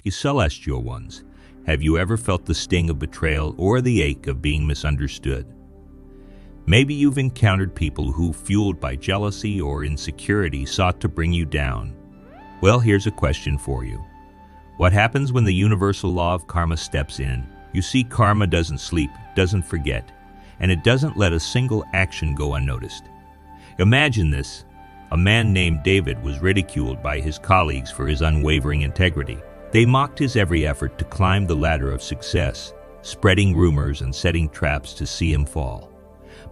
You celestial ones, have you ever felt the sting of betrayal or the ache of being misunderstood? Maybe you've encountered people who, fueled by jealousy or insecurity, sought to bring you down. Well, here's a question for you. What happens when the universal law of karma steps in? You see, karma doesn't sleep, doesn't forget, and it doesn't let a single action go unnoticed. Imagine this. A man named David was ridiculed by his colleagues for his unwavering integrity. They mocked his every effort to climb the ladder of success, spreading rumors and setting traps to see him fall.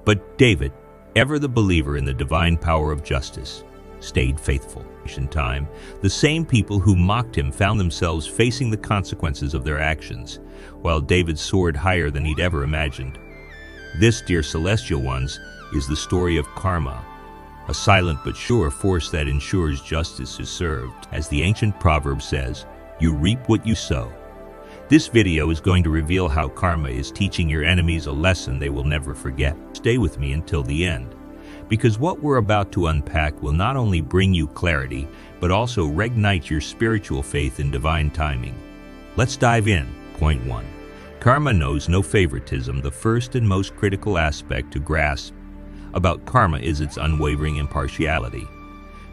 But David, ever the believer in the divine power of justice, stayed faithful. In time, the same people who mocked him found themselves facing the consequences of their actions, while David soared higher than he'd ever imagined. This, dear celestial ones, is the story of karma, a silent but sure force that ensures justice is served. As the ancient proverb says, you reap what you sow. This video is going to reveal how karma is teaching your enemies a lesson they will never forget. Stay with me until the end, because what we're about to unpack will not only bring you clarity, but also reignite your spiritual faith in divine timing. Let's dive in. Point 1. Karma knows no favoritism. The first and most critical aspect to grasp about karma is its unwavering impartiality.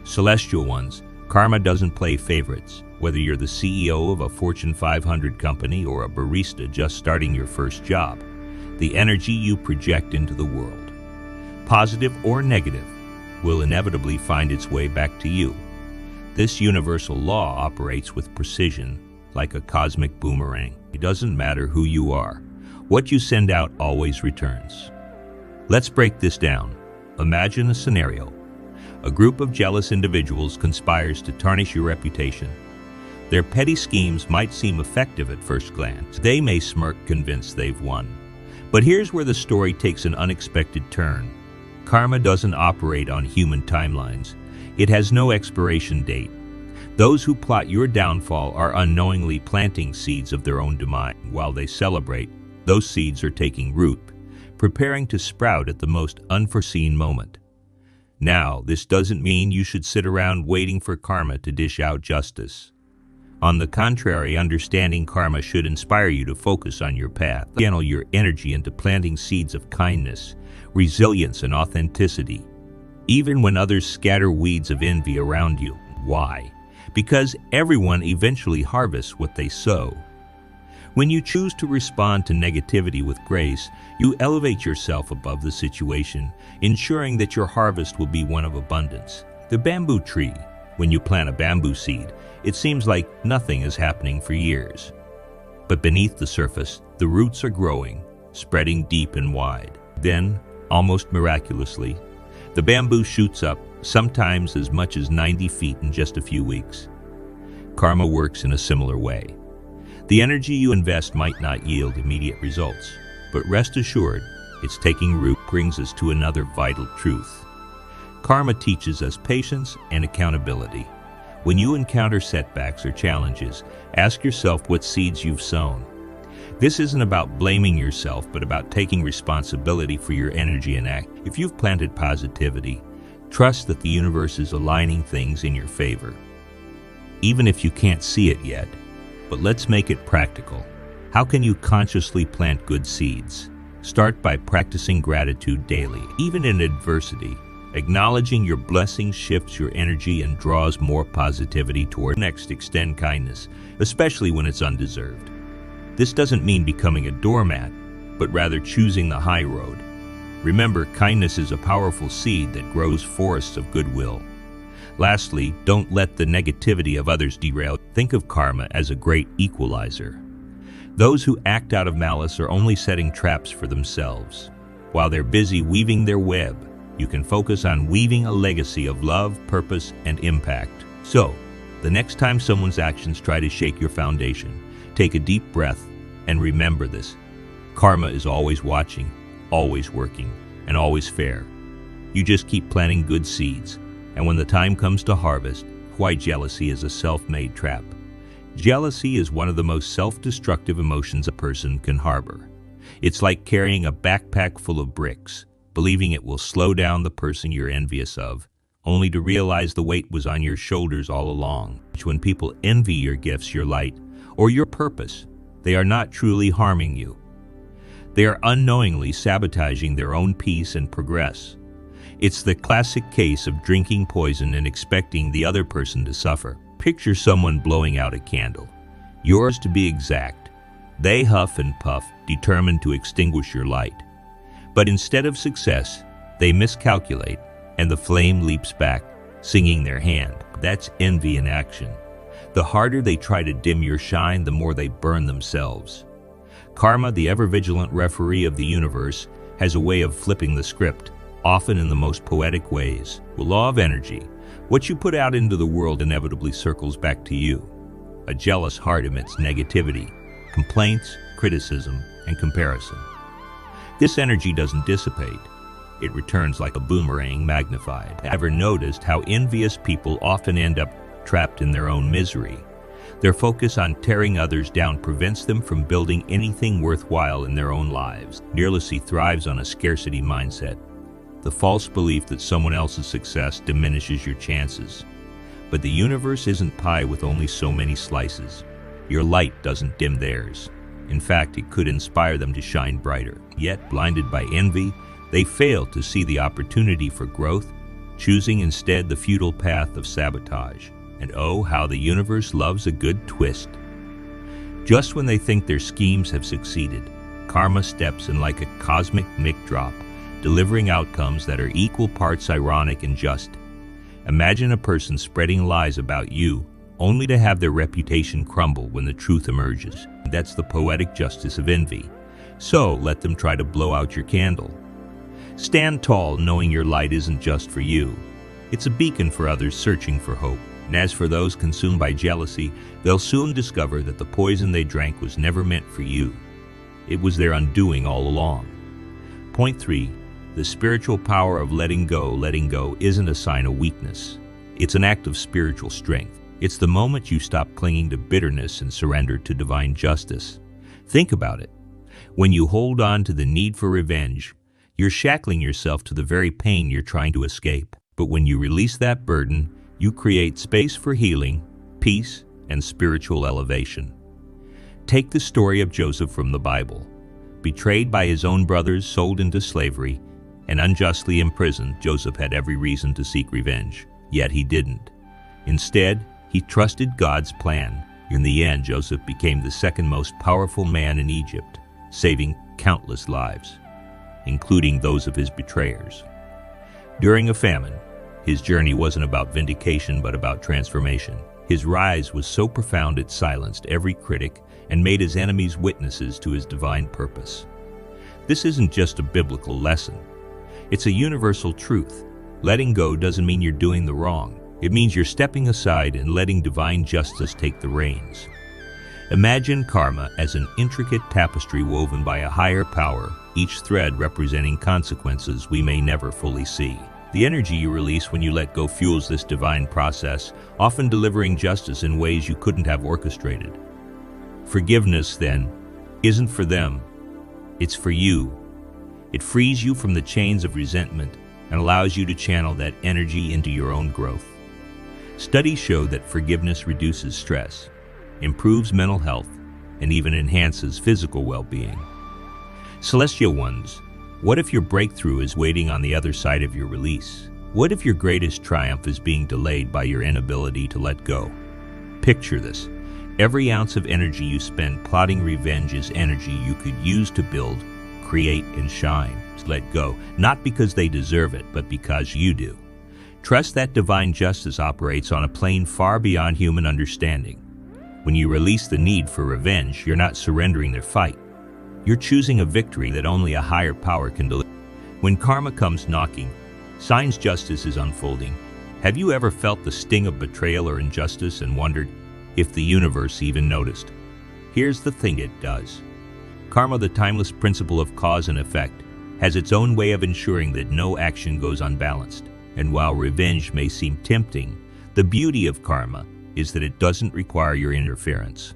Celestial ones, karma doesn't play favorites. Whether you're the CEO of a Fortune 500 company or a barista just starting your first job, the energy you project into the world, positive or negative, will inevitably find its way back to you. This universal law operates with precision, like a cosmic boomerang. It doesn't matter who you are. What you send out always returns. Let's break this down. Imagine a scenario. A group of jealous individuals conspires to tarnish your reputation. Their petty schemes might seem effective at first glance. They may smirk, convinced they've won. But here's where the story takes an unexpected turn. Karma doesn't operate on human timelines. It has no expiration date. Those who plot your downfall are unknowingly planting seeds of their own demise. While they celebrate, those seeds are taking root, preparing to sprout at the most unforeseen moment. Now, this doesn't mean you should sit around waiting for karma to dish out justice. On the contrary, understanding karma should inspire you to focus on your path. Channel your energy into planting seeds of kindness, resilience, and authenticity, even when others scatter weeds of envy around you. Why? Because everyone eventually harvests what they sow. When you choose to respond to negativity with grace, you elevate yourself above the situation, ensuring that your harvest will be one of abundance. The bamboo tree. When you plant a bamboo seed, it seems like nothing is happening for years. But beneath the surface, the roots are growing, spreading deep and wide. Then, almost miraculously, the bamboo shoots up, sometimes as much as 90 feet in just a few weeks. Karma works in a similar way. The energy you invest might not yield immediate results, but rest assured, its taking root brings us to another vital truth. Karma teaches us patience and accountability. When you encounter setbacks or challenges, ask yourself what seeds you've sown. This isn't about blaming yourself, but about taking responsibility for your energy and act. If you've planted positivity, trust that the universe is aligning things in your favor. Even if you can't see it yet, but let's make it practical. How can you consciously plant good seeds? Start by practicing gratitude daily, even in adversity. Acknowledging your blessings shifts your energy and draws more positivity toward. Next, extend kindness, especially when it's undeserved. This doesn't mean becoming a doormat, but rather choosing the high road. Remember, kindness is a powerful seed that grows forests of goodwill. Lastly, don't let the negativity of others derail. Think of karma as a great equalizer. Those who act out of malice are only setting traps for themselves. While they're busy weaving their web, you can focus on weaving a legacy of love, purpose, and impact. So, the next time someone's actions try to shake your foundation, take a deep breath and remember this. Karma is always watching, always working, and always fair. You just keep planting good seeds, and when the time comes to harvest, why jealousy is a self-made trap. Jealousy is one of the most self-destructive emotions a person can harbor. It's like carrying a backpack full of bricks, believing it will slow down the person you're envious of, only to realize the weight was on your shoulders all along. When people envy your gifts, your light, or your purpose, they are not truly harming you. They are unknowingly sabotaging their own peace and progress. It's the classic case of drinking poison and expecting the other person to suffer. Picture someone blowing out a candle. Yours to be exact. They huff and puff, determined to extinguish your light. But instead of success, they miscalculate, and the flame leaps back, singing their hand. That's envy in action. The harder they try to dim your shine, the more they burn themselves. Karma, the ever-vigilant referee of the universe, has a way of flipping the script, often in the most poetic ways. The law of energy. What you put out into the world inevitably circles back to you. A jealous heart emits negativity, complaints, criticism, and comparison. This energy doesn't dissipate. It returns like a boomerang, magnified. Ever noticed how envious people often end up trapped in their own misery? Their focus on tearing others down prevents them from building anything worthwhile in their own lives. Jealousy thrives on a scarcity mindset. The false belief that someone else's success diminishes your chances. But the universe isn't pie with only so many slices. Your light doesn't dim theirs. In fact, it could inspire them to shine brighter. Yet, blinded by envy, they fail to see the opportunity for growth, choosing instead the futile path of sabotage. And oh, how the universe loves a good twist. Just when they think their schemes have succeeded, karma steps in like a cosmic mic drop, delivering outcomes that are equal parts ironic and just. Imagine a person spreading lies about you, only to have their reputation crumble when the truth emerges. That's the poetic justice of envy. So let them try to blow out your candle. Stand tall, knowing your light isn't just for you. It's a beacon for others searching for hope. And as for those consumed by jealousy, they'll soon discover that the poison they drank was never meant for you. It was their undoing all along. Point 3. The spiritual power of letting go. Letting go isn't a sign of weakness. It's an act of spiritual strength. It's the moment you stop clinging to bitterness and surrender to divine justice. Think about it. When you hold on to the need for revenge, you're shackling yourself to the very pain you're trying to escape. But when you release that burden, you create space for healing, peace, and spiritual elevation. Take the story of Joseph from the Bible. Betrayed by his own brothers, sold into slavery, and unjustly imprisoned, Joseph had every reason to seek revenge. Yet he didn't. Instead, he trusted God's plan. In the end, Joseph became the second most powerful man in Egypt, saving countless lives, including those of his betrayers. During a famine, his journey wasn't about vindication but about transformation. His rise was so profound it silenced every critic and made his enemies witnesses to his divine purpose. This isn't just a biblical lesson. It's a universal truth. Letting go doesn't mean you're doing the wrong. It means you're stepping aside and letting divine justice take the reins. Imagine karma as an intricate tapestry woven by a higher power, each thread representing consequences we may never fully see. The energy you release when you let go fuels this divine process, often delivering justice in ways you couldn't have orchestrated. Forgiveness, then, isn't for them. It's for you. It frees you from the chains of resentment and allows you to channel that energy into your own growth. Studies show that forgiveness reduces stress, improves mental health, and even enhances physical well-being. Celestial ones, what if your breakthrough is waiting on the other side of your release? What if your greatest triumph is being delayed by your inability to let go? Picture this. Every ounce of energy you spend plotting revenge is energy you could use to build, create, and shine. Let go, not because they deserve it, but because you do. Trust that divine justice operates on a plane far beyond human understanding. When you release the need for revenge, you're not surrendering their fight. You're choosing a victory that only a higher power can deliver. When karma comes knocking, signs justice is unfolding. Have you ever felt the sting of betrayal or injustice and wondered if the universe even noticed? Here's the thing it does. Karma, the timeless principle of cause and effect, has its own way of ensuring that no action goes unbalanced. And while revenge may seem tempting, the beauty of karma is that it doesn't require your interference.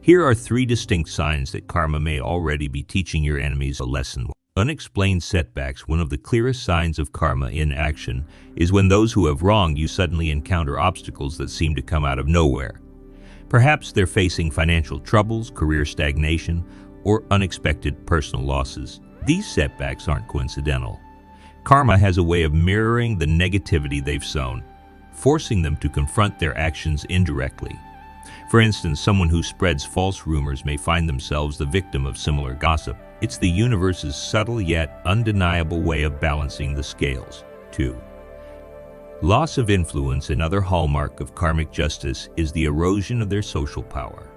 Here are 3 distinct signs that karma may already be teaching your enemies a lesson. Unexplained setbacks. One of the clearest signs of karma in action is when those who have wronged you suddenly encounter obstacles that seem to come out of nowhere. Perhaps they're facing financial troubles, career stagnation, or unexpected personal losses. These setbacks aren't coincidental. Karma has a way of mirroring the negativity they've sown, forcing them to confront their actions indirectly. For instance, someone who spreads false rumors may find themselves the victim of similar gossip. It's the universe's subtle yet undeniable way of balancing the scales. 2. Loss of influence. Another hallmark of karmic justice is the erosion of their social power.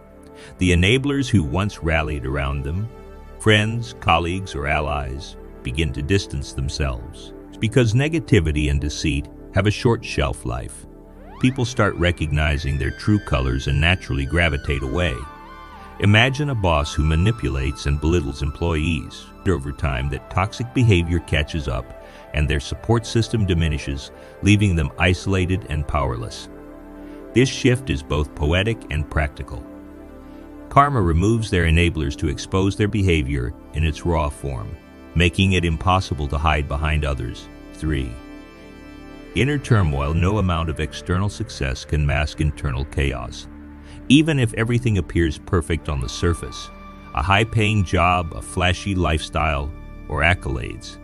The enablers who once rallied around them, friends, colleagues, or allies, begin to distance themselves. Because negativity and deceit have a short shelf life, people start recognizing their true colors and naturally gravitate away. Imagine a boss who manipulates and belittles employees. Over time, that toxic behavior catches up and their support system diminishes, leaving them isolated and powerless. This shift is both poetic and practical. Karma removes their enablers to expose their behavior in its raw form, making it impossible to hide behind others. 3. Inner turmoil. No amount of external success can mask internal chaos. Even if everything appears perfect on the surface, a high-paying job, a flashy lifestyle, or accolades,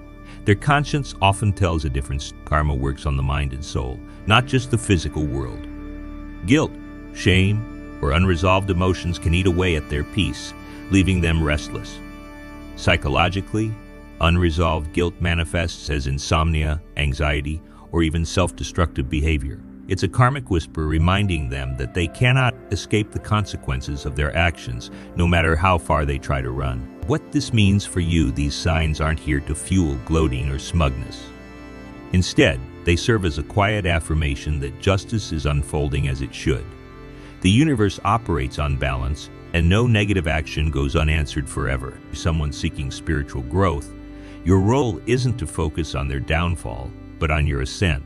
their conscience often tells a difference. Karma works on the mind and soul, not just the physical world. Guilt, shame, or unresolved emotions can eat away at their peace, leaving them restless. Psychologically, unresolved guilt manifests as insomnia, anxiety, or even self-destructive behavior. It's a karmic whisper reminding them that they cannot escape the consequences of their actions, no matter how far they try to run. What this means for you, these signs aren't here to fuel gloating or smugness. Instead, they serve as a quiet affirmation that justice is unfolding as it should. The universe operates on balance, and no negative action goes unanswered forever. Someone seeking spiritual growth, your role isn't to focus on their downfall, but on your ascent.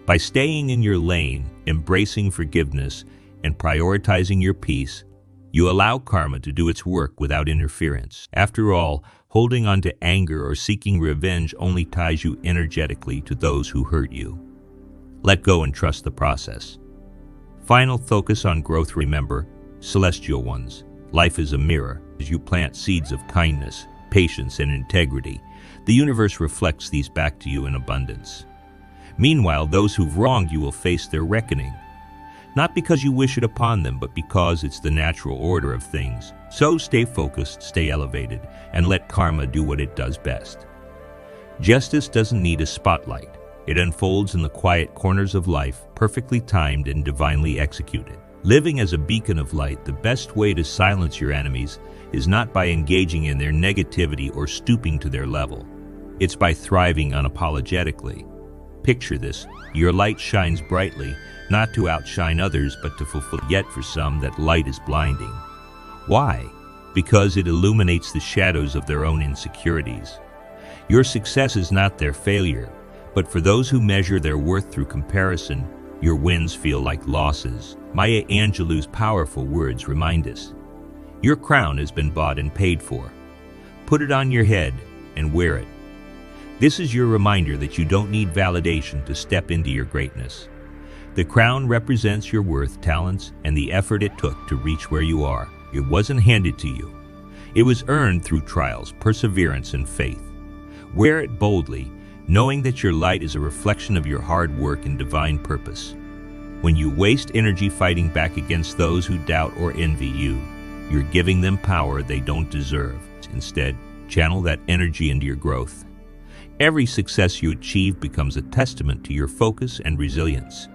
By staying in your lane, embracing forgiveness, and prioritizing your peace, you allow karma to do its work without interference. After all, holding on to anger or seeking revenge only ties you energetically to those who hurt you. Let go and trust the process. Final focus on growth. Remember, celestial ones, life is a mirror. As you plant seeds of kindness, patience, and integrity, the universe reflects these back to you in abundance. Meanwhile, those who've wronged you will face their reckoning, not because you wish it upon them, but because it's the natural order of things. So stay focused, stay elevated, and let karma do what it does best. Justice doesn't need a spotlight. It unfolds in the quiet corners of life, perfectly timed and divinely executed. Living as a beacon of light, the best way to silence your enemies is not by engaging in their negativity or stooping to their level. It's by thriving unapologetically. Picture this: your light shines brightly, not to outshine others, but to fulfill. Yet for some, that light is blinding. Why? Because it illuminates the shadows of their own insecurities. Your success is not their failure, but for those who measure their worth through comparison, your wins feel like losses. Maya Angelou's powerful words remind us, your crown has been bought and paid for. Put it on your head and wear it. This is your reminder that you don't need validation to step into your greatness. The crown represents your worth, talents, and the effort it took to reach where you are. It wasn't handed to you. It was earned through trials, perseverance, and faith. Wear it boldly, knowing that your light is a reflection of your hard work and divine purpose. When you waste energy fighting back against those who doubt or envy you, you're giving them power they don't deserve. Instead, channel that energy into your growth. Every success you achieve becomes a testament to your focus and resilience.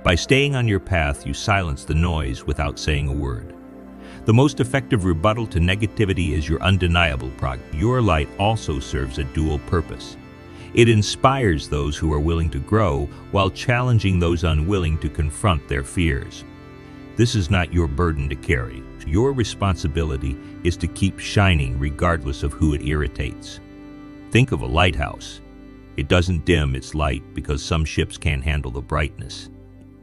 By staying on your path, you silence the noise without saying a word. The most effective rebuttal to negativity is your undeniable progress. Your light also serves a dual purpose. It inspires those who are willing to grow while challenging those unwilling to confront their fears. This is not your burden to carry. Your responsibility is to keep shining regardless of who it irritates. Think of a lighthouse. It doesn't dim its light because some ships can't handle the brightness.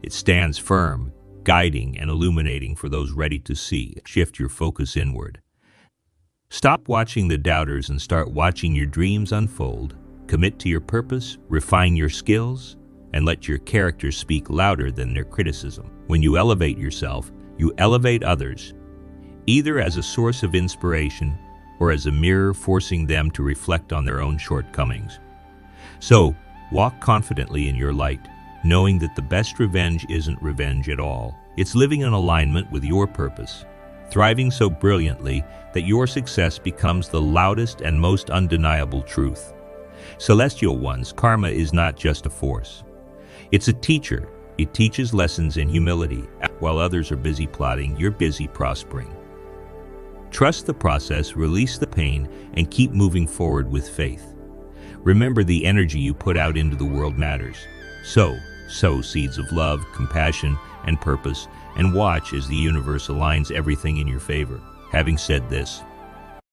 It stands firm, guiding and illuminating for those ready to see. Shift your focus inward. Stop watching the doubters and start watching your dreams unfold. Commit to your purpose, refine your skills, and let your character speak louder than their criticism. When you elevate yourself, You elevate others, either as a source of inspiration or as a mirror forcing them to reflect on their own shortcomings. So, walk confidently in your light, knowing that the best revenge isn't revenge at all. It's living in alignment with your purpose, thriving so brilliantly that your success becomes the loudest and most undeniable truth. Celestial ones, karma is not just a force. It's a teacher. It teaches lessons in humility. While others are busy plotting, you're busy prospering. Trust the process, release the pain, and keep moving forward with faith. Remember, the energy you put out into the world matters. Sow seeds of love, compassion, and purpose, and watch as the universe aligns everything in your favor. Having said this,